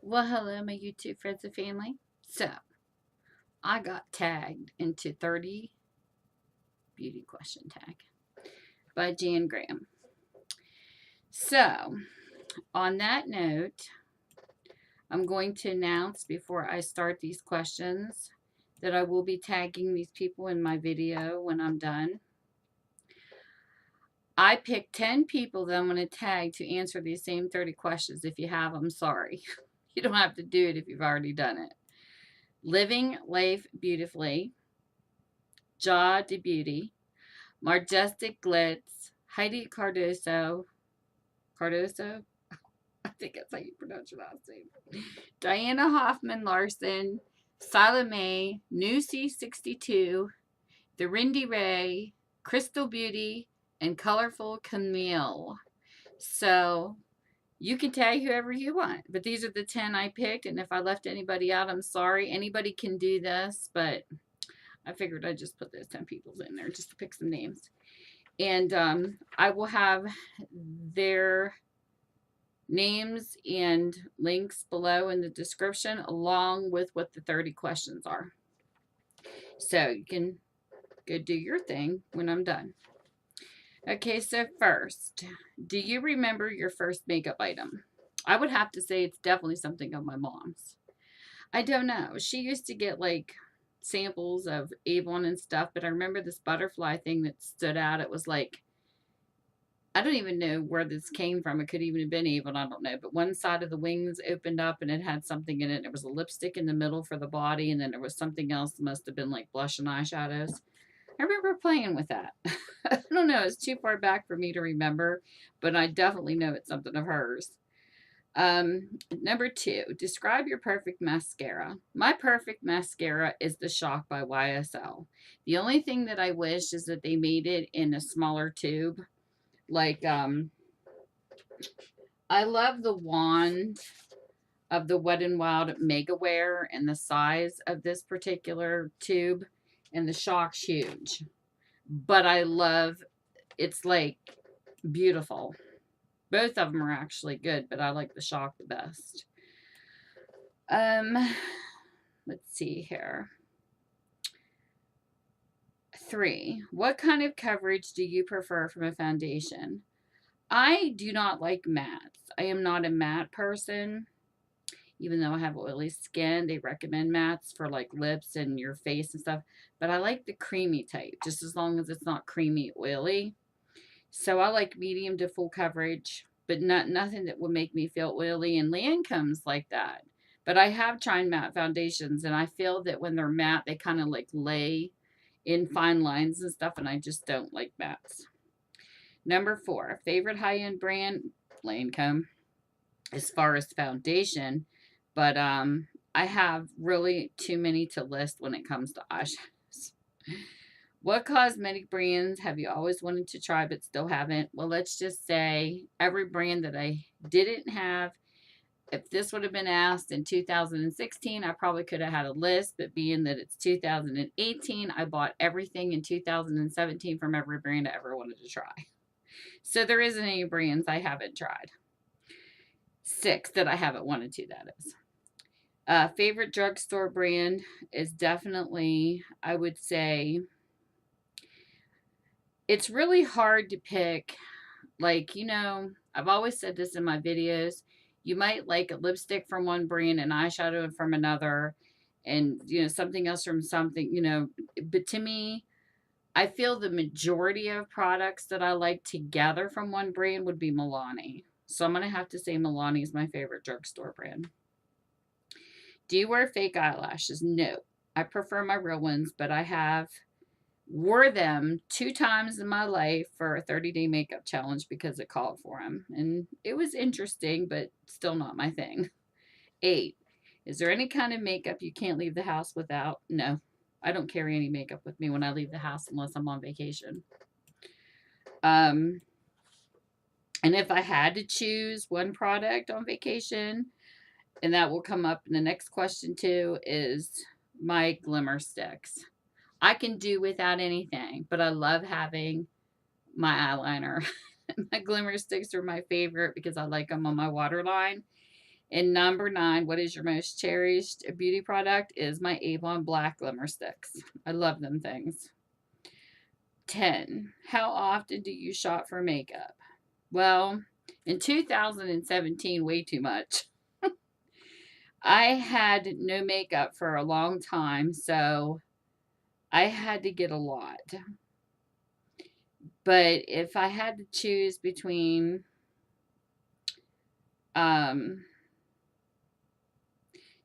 Well, hello, my YouTube friends and family. So, I got tagged into 30 beauty question tag by Jan Graham. So, on that note, I'm going to announce before I start these questions that I will be tagging these people in my video when I'm done. I picked 10 people that I'm going to tag to answer these same 30 questions. If you have them, sorry. You don't have to do it if you've already done it. Living Life Beautifully, Jah DeBeaute, Marjestic Glitz, Heidi Cardoso, I think that's how you pronounce your last name, Diana Hoffmann Laursen, Silah Mae, New C62, TheRindyrae, KrystalKBeauty, and Kolorful Kalmele. So you can tag whoever you want, but these are the 10 I picked, and if I left anybody out, I'm sorry. Anybody can do this, but I figured I'd just put those 10 people in there just to pick some names. And I will have their names and links below in the description, along with what the 30 questions are. So you can go do your thing when I'm done. Okay, so first, do you remember your first makeup item? I would have to say it's definitely something of my mom's. I don't know. She used to get like samples of Avon and stuff, but I remember this butterfly thing that stood out. It was like, I don't even know where this came from. It could even have been Avon, I don't know. But one side of the wings opened up and it had something in it. There was a lipstick in the middle for the body, and then there was something else that must have been like blush and eyeshadows. I remember playing with that. I don't know. It's too far back for me to remember, but I definitely know it's something of hers. Number 2, describe your perfect mascara. My perfect mascara is the Shock by YSL. The only thing that I wish is that they made it in a smaller tube. Like, I love the wand of the Wet n Wild Mega Wear and the size of this particular tube, and the Shock's huge. But I love, it's like beautiful. Both of them are actually good, but I like the Shock the best. Let's see here. 3, what kind of coverage do you prefer from a foundation? I do not like mattes. I am not a matte person. Even though I have oily skin, they recommend mattes for like lips and your face and stuff. But I like the creamy type, just as long as it's not creamy oily. So I like medium to full coverage, but nothing that would make me feel oily. And Lancome's like that. But I have tried matte foundations, and I feel that when they're matte, they kind of like lay in fine lines and stuff, and I just don't like mattes. Number 4, favorite high-end brand, Lancome, as far as foundation, but I have really too many to list when it comes to eyeshadows. What cosmetic brands have you always wanted to try but still haven't? Well, let's just say every brand that I didn't have. If this would have been asked in 2016, I probably could have had a list, but being that it's 2018, I bought everything in 2017 from every brand I ever wanted to try. So there isn't any brands I haven't tried. 6 that I haven't wanted to, that is. Favorite drugstore brand is definitely, I would say, it's really hard to pick. Like, I've always said this in my videos. You might like a lipstick from one brand, and eyeshadow from another, and, something else from something, But to me, I feel the majority of products that I like together from one brand would be Milani. So I'm going to have to say Milani is my favorite drugstore brand. Do you wear fake eyelashes? No. I prefer my real ones, but I have wore them 2 times in my life for a 30-day makeup challenge because it called for them. And it was interesting, but still not my thing. 8, is there any kind of makeup you can't leave the house without? No. I don't carry any makeup with me when I leave the house unless I'm on vacation. And if I had to choose one product on vacation, and that will come up in the next question too, is my glimmer sticks. I can do without anything, but I love having my eyeliner. My glimmer sticks are my favorite because I like them on my waterline. And number 9, what is your most cherished beauty product? Is my Avon Black Glimmer Sticks. I love them things. 10, how often do you shop for makeup? Well, in 2017, way too much. I had no makeup for a long time, so I had to get a lot. But if I had to choose between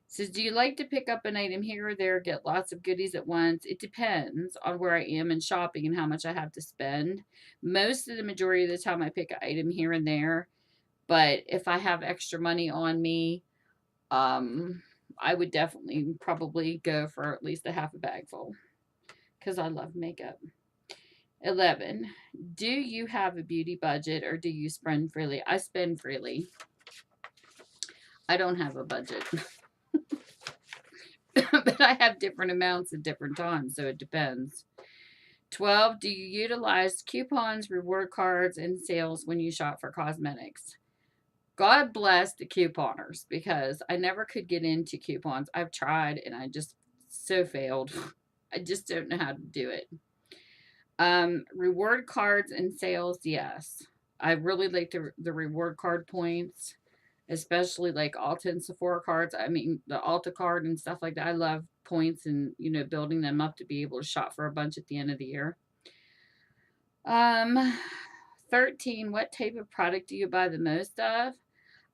says, do you like to pick up an item here or there, get lots of goodies at once? It depends on where I am in shopping and how much I have to spend. Most of the majority of the time I pick an item here and there. But if I have extra money on me, I would definitely probably go for at least a half a bag full. Because I love makeup. 11, do you have a beauty budget or do you spend freely? I spend freely. I don't have a budget. But I have different amounts at different times, so it depends. 12, do you utilize coupons, reward cards, and sales when you shop for cosmetics? God bless the couponers, because I never could get into coupons. I've tried and I just so failed. I just don't know how to do it. Reward cards and sales, yes. I really like the reward card points, especially like Ulta and Sephora cards. I mean, the Ulta card and stuff like that. I love points and, building them up to be able to shop for a bunch at the end of the year. 13, what type of product do you buy the most of?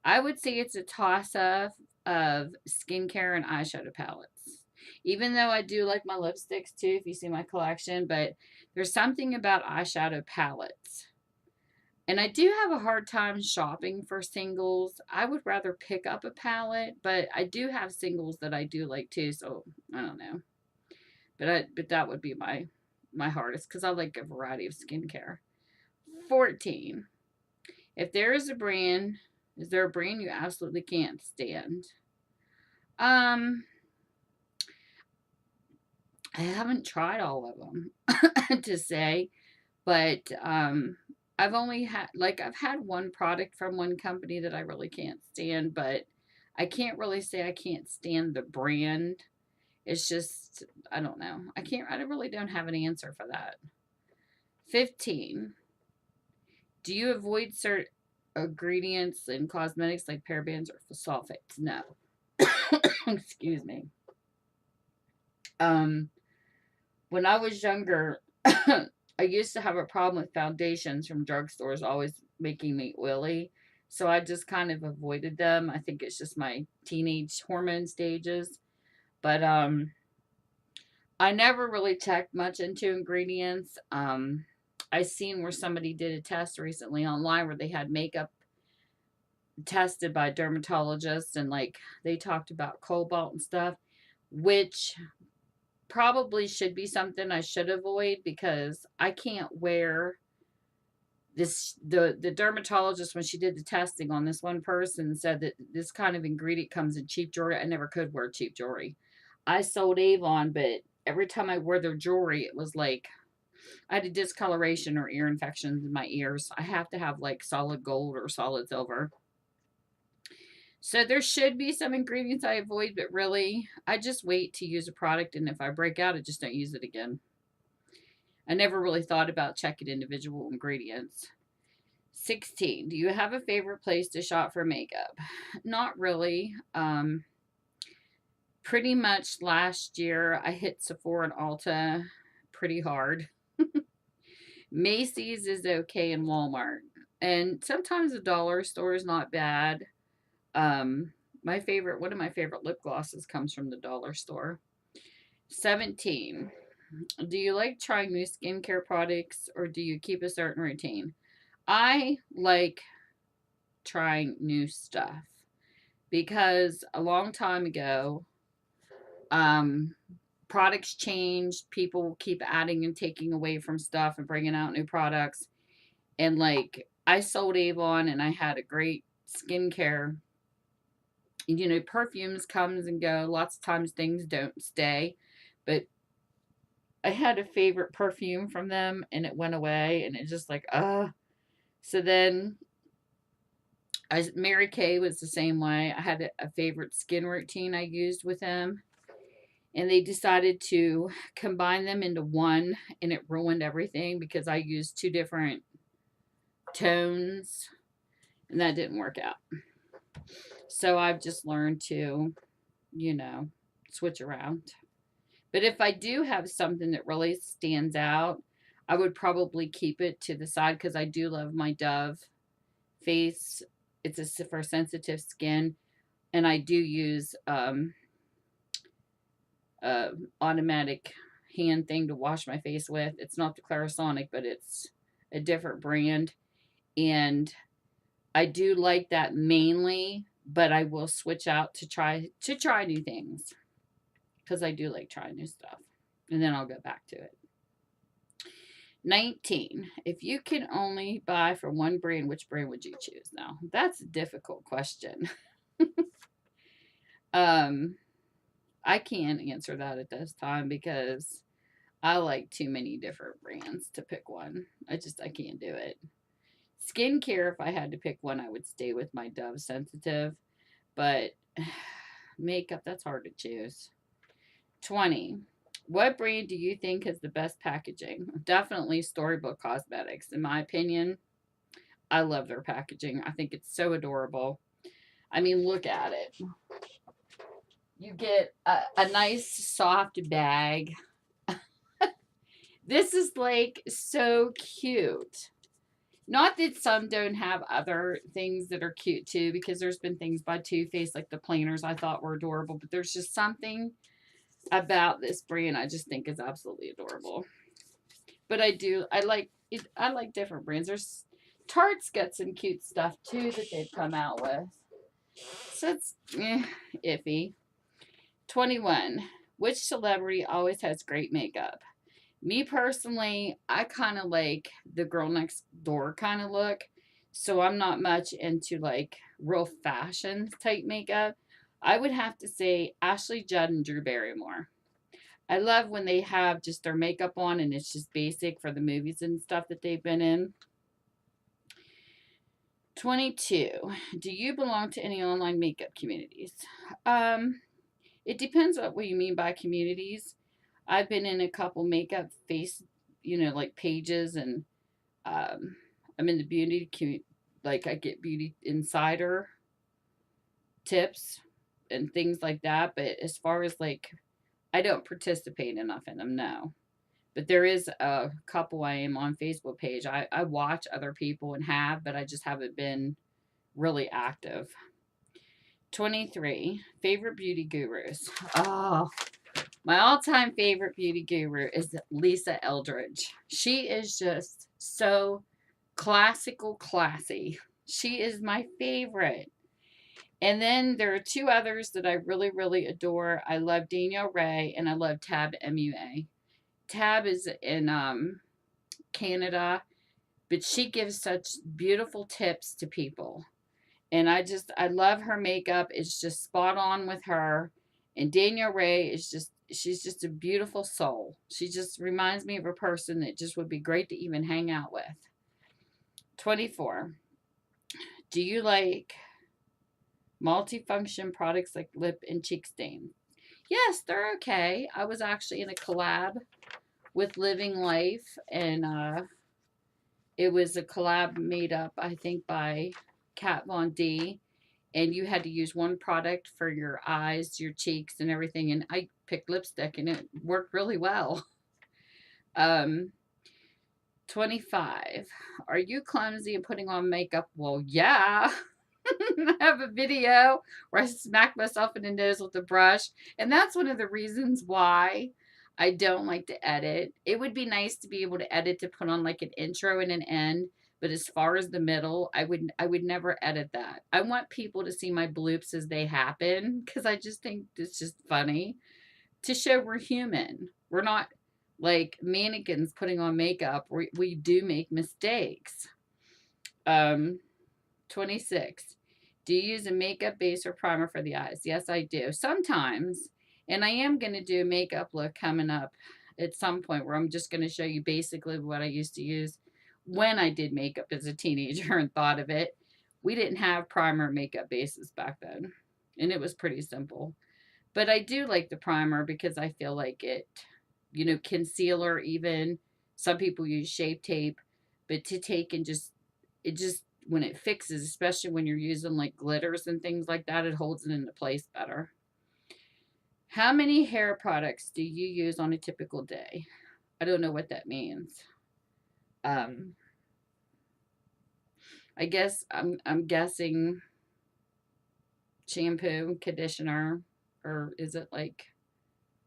I would say it's a toss-up of skincare and eyeshadow palettes. Even though I do like my lipsticks too, if you see my collection, but there's something about eyeshadow palettes. And I do have a hard time shopping for singles. I would rather pick up a palette, but I do have singles that I do like too, so I don't know. But that would be my hardest, because I like a variety of skincare. 14. If there is a brand, is there a brand you absolutely can't stand? I haven't tried all of them to say, but I've only had, I've had one product from one company that I really can't stand, but I can't really say I can't stand the brand. It's just, I don't know. I really don't have an answer for that. 15. Do you avoid certain ingredients in cosmetics like parabens or sulfates? No. Excuse me. When I was younger, I used to have a problem with foundations from drugstores always making me oily. So I just kind of avoided them. I think it's just my teenage hormone stages. But I never really checked much into ingredients. I seen where somebody did a test recently online where they had makeup tested by dermatologists, and they talked about cobalt and stuff, which probably should be something I should avoid, because I can't wear this. The dermatologist, when she did the testing on this one person, said that this kind of ingredient comes in cheap jewelry. I never could wear cheap jewelry. I sold Avon, but every time I wore their jewelry, it was like I had a discoloration or ear infections in my ears. I have to have solid gold or solid silver. So there should be some ingredients I avoid, but really, I just wait to use a product, and if I break out, I just don't use it again. I never really thought about checking individual ingredients. 16. Do you have a favorite place to shop for makeup? Not really. Pretty much last year, I hit Sephora and Ulta pretty hard. Macy's is okay, and Walmart. And sometimes the dollar store is not bad. One of my favorite lip glosses comes from the dollar store. 17. Do you like trying new skincare products, or do you keep a certain routine? I like trying new stuff, because a long time ago, products changed. People keep adding and taking away from stuff and bringing out new products. And I sold Avon, and I had a great skincare. Perfumes comes and go. Lots of times things don't stay. But I had a favorite perfume from them, and it went away, and it's just So then Mary Kay was the same way. I had a favorite skin routine I used with them. And they decided to combine them into one, and it ruined everything because I used two different tones, and that didn't work out. So I've just learned to, you know, switch around. But if I do have something that really stands out, I would probably keep it to the side because I do love my Dove face. It's for sensitive skin, and I do use automatic hand thing to wash my face with. It's not the Clarisonic, but it's a different brand, and I do like that mainly. But I will switch out to try new things because I do like trying new stuff, and then I'll go back to it. 19. If you can only buy from one brand, which brand would you choose? Now, that's a difficult question. I can't answer that at this time because I like too many different brands to pick one. I can't do it. Skincare, if I had to pick one, I would stay with my Dove Sensitive. But makeup, that's hard to choose. 20. What brand do you think has the best packaging? Definitely Storybook Cosmetics. In my opinion, I love their packaging. I think it's so adorable. I mean, look at it. You get a nice soft bag. This is like so cute. Not that some don't have other things that are cute too, because there's been things by Too Faced like the planners I thought were adorable, but there's just something about this brand I just think is absolutely adorable. But I like it. I like different brands. There's Tarte's got some cute stuff too that they've come out with. So it's iffy. 21. Which celebrity always has great makeup? Me personally, I kind of like the girl next door kind of look. So I'm not much into like real fashion type makeup. I would have to say Ashley Judd and Drew Barrymore. I love when they have just their makeup on and it's just basic for the movies and stuff that they've been in. 22. Do you belong to any online makeup communities? It depends on what you mean by communities. I've been in a couple makeup face, like pages, and I'm in the beauty, like I get beauty insider tips and things like that. But as far as like, I don't participate enough in them, no. But there is a couple I am on Facebook page. I watch other people and have, but I just haven't been really active. 23. Favorite beauty gurus. Oh, my all-time favorite beauty guru is Lisa Eldridge. She is just so classical classy. She is my favorite. And then there are two others that I really, really adore. I love Danielle Ray and I love Tab MUA. Tab is in Canada, but she gives such beautiful tips to people. And I love her makeup. It's just spot on with her. And Danielle Ray is she's just a beautiful soul. She just reminds me of a person that just would be great to even hang out with. 24. Do you like multifunction products like lip and cheek stain? Yes, they're okay. I was actually in a collab with Living Life, and it was a collab made up, I think, by Kat Von D, and you had to use one product for your eyes, your cheeks, and everything, and I picked lipstick, and it worked really well. 25. Are you clumsy in putting on makeup? Well, yeah. I have a video where I smack myself in the nose with a brush, and that's one of the reasons why I don't like to edit. It would be nice to be able to edit to put on like an intro and an end, but as far as the middle, I would never edit that. I want people to see my bloops as they happen because I just think it's just funny to show we're human. We're not like mannequins putting on makeup. We do make mistakes. 26. Do you use a makeup base or primer for the eyes? Yes, I do. Sometimes. And I am going to do a makeup look coming up at some point where I'm just going to show you basically what I used to use when I did makeup as a teenager and thought of it. we didn't have primer and makeup bases back then. And it was pretty simple. But I do like the primer because I feel like it, concealer even. Some people use Shape Tape, but to take and it just, when it fixes, especially when you're using like glitters and things like that, it holds it into place better. How many hair products do you use on a typical day? I don't know what that means. I guess I'm guessing shampoo, conditioner, or is it like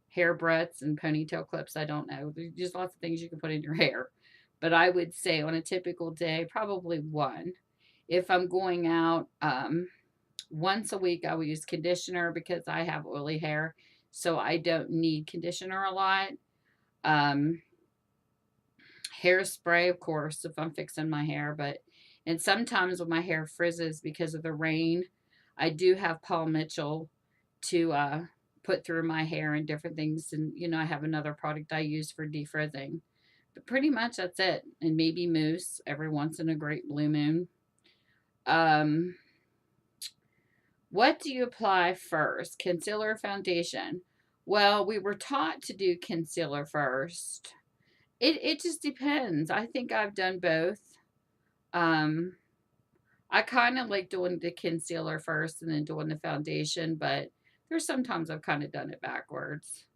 hair breadths and ponytail clips? I don't know. There's just lots of things you can put in your hair. But I would say on a typical day, probably one. If I'm going out once a week, I will use conditioner because I have oily hair, so I don't need conditioner a lot. Hairspray, of course, if I'm fixing my hair, and sometimes when my hair frizzes because of the rain, I do have Paul Mitchell to put through my hair and different things. And, I have another product I use for defrizzing. But pretty much that's it. And maybe mousse every once in a great blue moon. What do you apply first? Concealer or foundation? Well, we were taught to do concealer first. It just depends. I think I've done both. I kind of like doing the concealer first and then doing the foundation, but there's sometimes I've kind of done it backwards.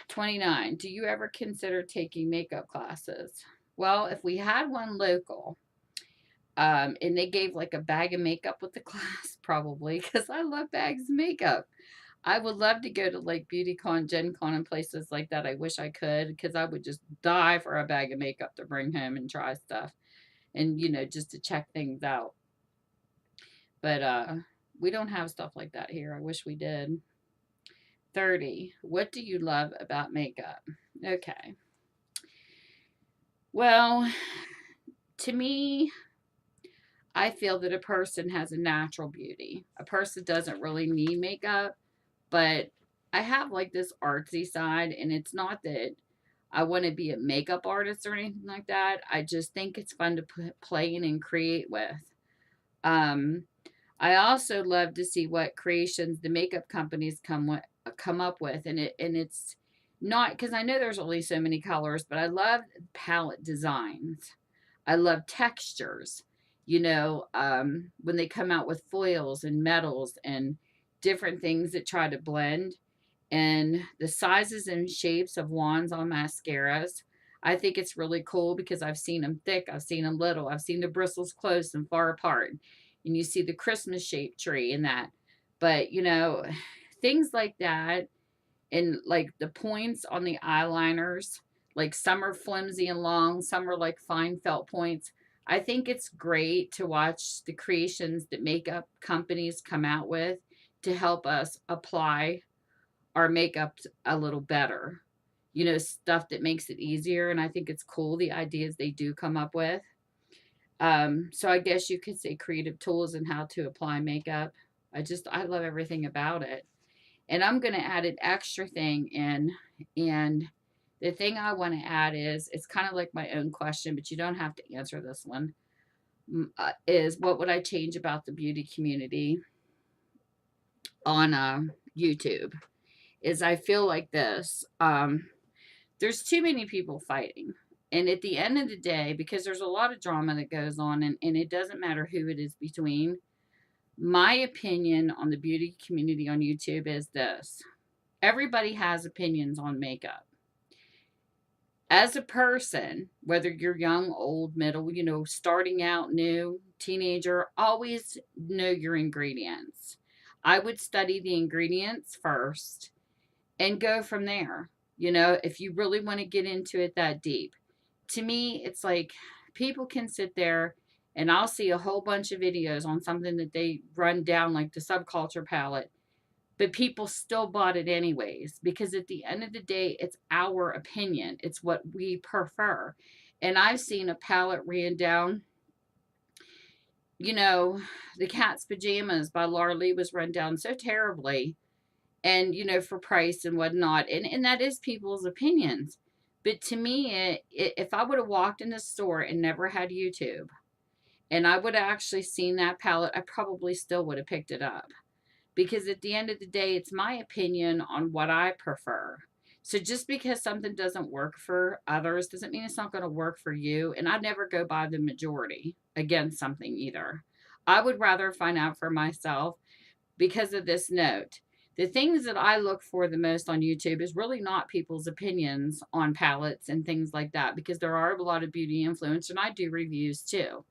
29. Do you ever consider taking makeup classes? Well, if we had one local, and they gave like a bag of makeup with the class, probably, because I love bags of makeup. I would love to go to like BeautyCon, Gen Con, and places like that. I wish I could, because I would just die for a bag of makeup to bring home and try stuff. And, just to check things out. But we don't have stuff like that here. I wish we did. 30. What do you love about makeup? Okay. Well, to me, I feel that a person has a natural beauty. A person doesn't really need makeup, but I have like this artsy side, and it's not that I want to be a makeup artist or anything like that. I just think it's fun to play in and create with. I also love to see what creations the makeup companies come up with, and it's not because I know there's only so many colors, but I love palette designs. I love textures. When they come out with foils and metals and different things that try to blend, and the sizes and shapes of wands on mascaras. I think it's really cool because I've seen them thick, I've seen them little, I've seen the bristles close and far apart, and you see the Christmas shaped tree and that. But, things like that, and like the points on the eyeliners, like some are flimsy and long, some are like fine felt points. I think it's great to watch the creations that makeup companies come out with to help us apply our makeup a little better. Stuff that makes it easier. And I think it's cool, the ideas they do come up with. So I guess you could say creative tools and how to apply makeup. I love everything about it. And I'm going to add an extra thing in. And the thing I want to add is, it's kind of like my own question, but you don't have to answer this one, is what would I change about the beauty community on YouTube? Is I feel like this. There's too many people fighting. And at the end of the day, because there's a lot of drama that goes on, and it doesn't matter who it is between, my opinion on the beauty community on YouTube is this. Everybody has opinions on makeup. As a person, whether you're young, old, middle, starting out, new, teenager, always know your ingredients. I would study the ingredients first and go from there. If you really want to get into it that deep. To me, it's like people can sit there and I'll see a whole bunch of videos on something that they run down like the subculture palette, but people still bought it anyways, because at the end of the day, it's our opinion. It's what we prefer. And I've seen a palette ran down, the Cat's Pajamas by Laura Lee was run down so terribly, and for price and whatnot, and that is people's opinions. But to me, if I would have walked in the store and never had YouTube, and I would have actually seen that palette, I probably still would have picked it up. Because at the end of the day, it's my opinion on what I prefer. So just because something doesn't work for others doesn't mean it's not going to work for you. And I never go by the majority against something either. I would rather find out for myself because of this note. The things that I look for the most on YouTube is really not people's opinions on palettes and things like that, because there are a lot of beauty influencers and I do reviews too.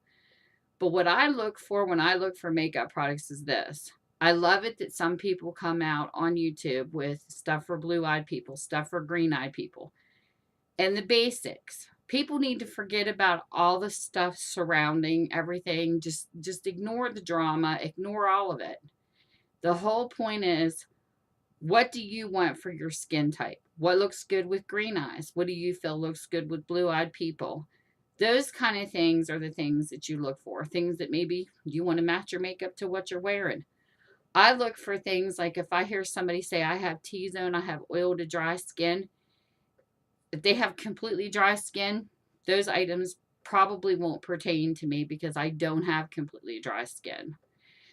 But what I look for when I look for makeup products is this. I love it that some people come out on YouTube with stuff for blue-eyed people, stuff for green-eyed people, and the basics. People need to forget about all the stuff surrounding everything. Just ignore the drama, ignore all of it. The whole point is, what do you want for your skin type? What looks good with green eyes? What do you feel looks good with blue-eyed people? Those kind of things are the things that you look for. Things that maybe you want to match your makeup to what you're wearing. I look for things like if I hear somebody say I have T-zone, I have oil to dry skin. If they have completely dry skin, those items probably won't pertain to me because I don't have completely dry skin.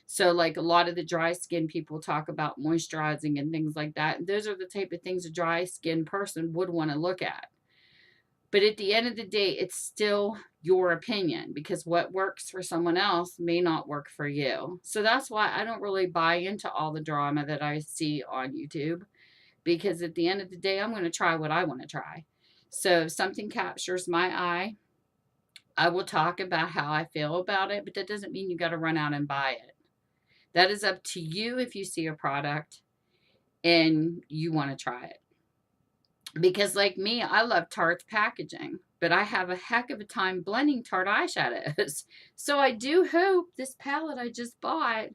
So like a lot of the dry skin people talk about moisturizing and things like that. Those are the type of things a dry skin person would want to look at. But at the end of the day, it's still your opinion, because what works for someone else may not work for you. So that's why I don't really buy into all the drama that I see on YouTube, because at the end of the day, I'm going to try what I want to try. So if something captures my eye, I will talk about how I feel about it, but that doesn't mean you got to run out and buy it. That is up to you if you see a product and you want to try it. Because like me, I love Tarte's packaging, but I have a heck of a time blending Tarte eyeshadows. So I do hope this palette I just bought,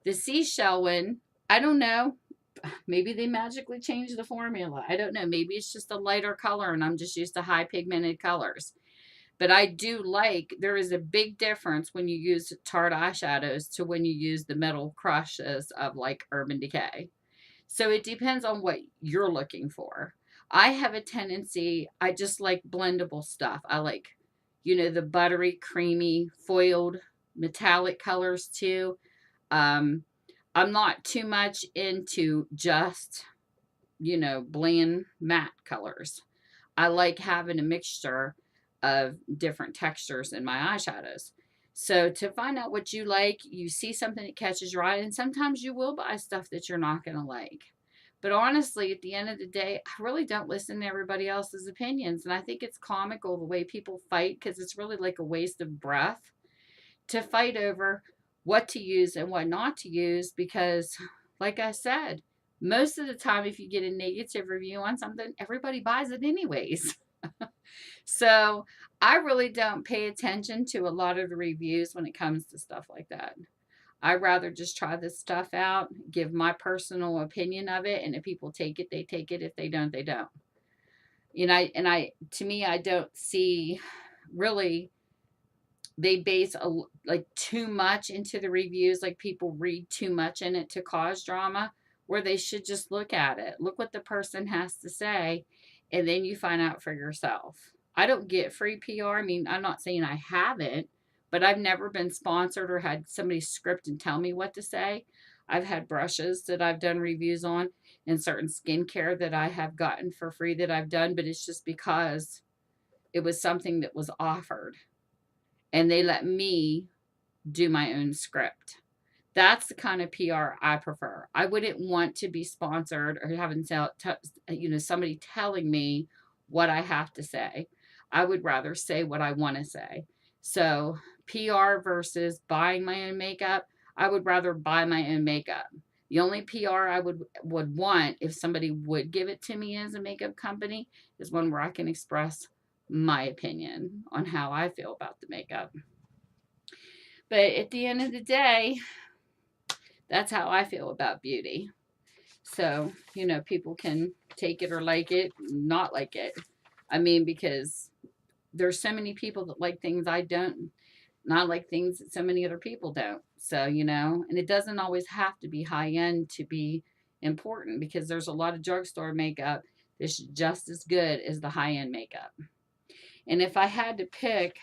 the seashell one, I don't know, maybe they magically changed the formula. I don't know. Maybe it's just a lighter color and I'm just used to high pigmented colors. But I do like, there is a big difference when you use Tarte eyeshadows to when you use the metal crushes of like Urban Decay. So it depends on what you're looking for. I have a tendency, I just like blendable stuff. I like, you know, the buttery, creamy, foiled, metallic colors too. I'm not too much into just, you know, bland matte colors. I like having a mixture of different textures in my eyeshadows. So to find out what you like, you see something that catches your eye, and sometimes you will buy stuff that you're not going to like. But honestly, at the end of the day, I really don't listen to everybody else's opinions. And I think it's comical the way people fight, because it's really like a waste of breath to fight over what to use and what not to use. Because like I said, most of the time, if you get a negative review on something, everybody buys it anyways. So I really don't pay attention to a lot of the reviews when it comes to stuff like that. I'd rather just try this stuff out, give my personal opinion of it, and if people take it, they take it. If they don't, they don't. You know, to me, I don't see really, they base like too much into the reviews, like people read too much in it to cause drama, where they should just look at it. Look what the person has to say, and then you find out for yourself. I don't get free PR. I mean, I'm not saying I haven't, but I've never been sponsored or had somebody script and tell me what to say. I've had brushes that I've done reviews on and certain skincare that I have gotten for free that I've done, but it's just because it was something that was offered and they let me do my own script. That's the kind of PR I prefer. I wouldn't want to be sponsored or having somebody telling me what I have to say. I would rather say what I want to say. So PR versus buying my own makeup, I would rather buy my own makeup. The only PR I would want, if somebody would give it to me as a makeup company, is one where I can express my opinion on how I feel about the makeup. But at the end of the day, that's how I feel about beauty. So, you know, people can take it or like it, not like it. I mean, because there's so many people that like things I don't, not like things that so many other people don't. So, you know, and it doesn't always have to be high end to be important, because there's a lot of drugstore makeup that's just as good as the high end makeup. And if I had to pick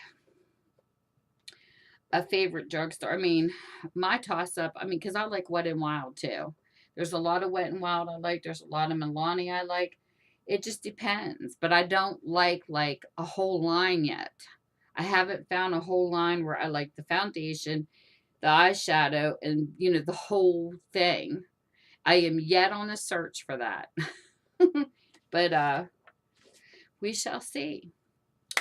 a favorite drugstore. I mean, my toss-up, I mean, because I like Wet n Wild, too. There's a lot of Wet n Wild I like. There's a lot of Milani I like. It just depends. But I don't like a whole line yet. I haven't found a whole line where I like the foundation, the eyeshadow, and, you know, the whole thing. I am yet on a search for that. But we shall see.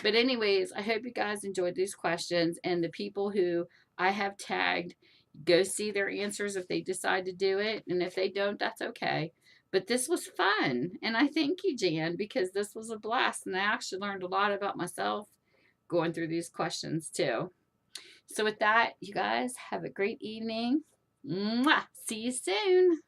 But anyways, I hope you guys enjoyed these questions, and the people who I have tagged, go see their answers if they decide to do it, and if they don't, that's okay. But this was fun, and I thank you, Jan, because this was a blast, and I actually learned a lot about myself going through these questions too. So with that, you guys have a great evening. Mwah! See you soon.